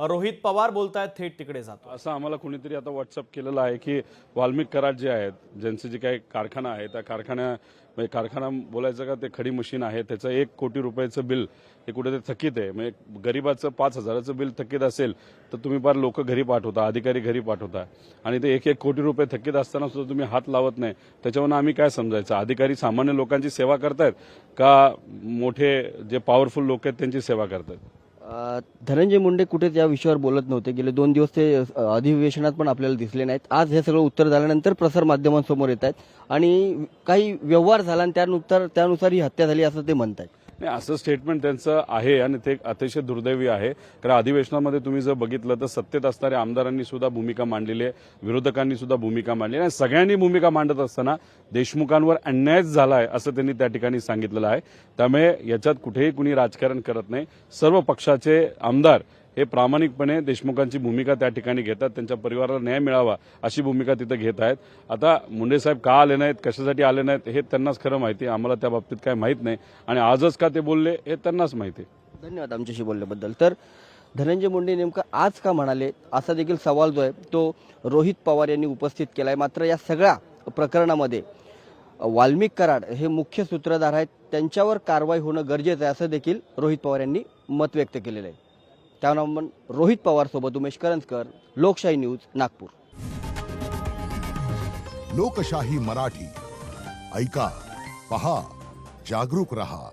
रोहित पवार बोलतायत, थेट तिकडे जातो. असं आम्हाला कुणीतरी आता व्हॉट्सअप केलेलं आहे की वाल्मिक कराड जे आहेत, ज्यांचे जे काही कारखाना आहे, त्या कारखाना बोलायचं का, ते खडी मशीन आहे, त्याचं 1 कोटी रुपयाचं बिल हे कुठेतरी थकीत आहे. म्हणजे गरीबाचं 5,000चं बिल थकीत असेल तर तुम्ही फार लोक घरी पाठवता, अधिकारी घरी पाठवता, आणि ते 1 कोटी रुपये थकीत असताना सुद्धा तुम्ही हात लावत नाही. त्याच्यावरून आम्ही काय समजायचं? अधिकारी सामान्य लोकांची सेवा करतायत का मोठे जे पॉवरफुल लोक आहेत त्यांची सेवा करतायत? धनंजय मुंडे कुठे त्या विषयावर बोलत नव्हते. गेले 2 दिवस ते अधिवेशनात पण आपल्याला दिसले नाहीत. आज हे सगळं उत्तर झाल्यानंतर प्रसार माध्यमांसमोर येत आहेत आणि काही व्यवहार झाला आणि त्यानुसार ही हत्या झाली असं ते म्हणत आहेत. नाही, असं स्टेटमेंट त्यांचं आहे आणि ते अतिशय दुर्दैवी आहे. कारण अधिवेशनामध्ये तुम्ही जर बघितलं तर सत्तेत असणाऱ्या आमदारांनी सुद्धा भूमिका मांडलेली आहे, विरोधकांनी सुद्धा भूमिका मांडली आहे, आणि सगळ्यांनी भूमिका मांडत असताना देशमुखांवर अन्यायच झाला आहे असं त्यांनी त्या ठिकाणी सांगितलेलं आहे. त्यामुळे याच्यात कुठेही कुणी राजकारण करत नाही. सर्व पक्षाचे आमदार हे प्रामाणिकपणे देशमुखांची भूमिका त्या ठिकाणी घेतात, त्यांच्या परिवाराला न्याय मिळावा अशी भूमिका तिथे घेत आहेत. आता मुंडे साहेब का आले नाहीत, कशासाठी आले नाहीत हे त्यांनाच खरं माहिती. आम्हाला त्या बाबतीत काय माहीत नाही, आणि आजच का ते बोलले हे त्यांनाच माहिती. धन्यवाद आमच्याशी बोलल्याबद्दल. तर धनंजय मुंडे नेमकं आज का म्हणाले असा देखील सवाल जो आहे तो रोहित पवार यांनी उपस्थित केला आहे. मात्र या सगळ्या प्रकरणामध्ये वाल्मिक कराड हे मुख्य सूत्रधार आहेत, त्यांच्यावर कारवाई होणं गरजेचं आहे असं देखील रोहित पवार यांनी मत व्यक्त केलेलं आहे. त्यामुळे रोहित पवार सोबत उमेश करंजकर, लोकशाही न्यूज, नागपूर. लोकशाही मराठी ऐका, पहा, जागरूक रहा.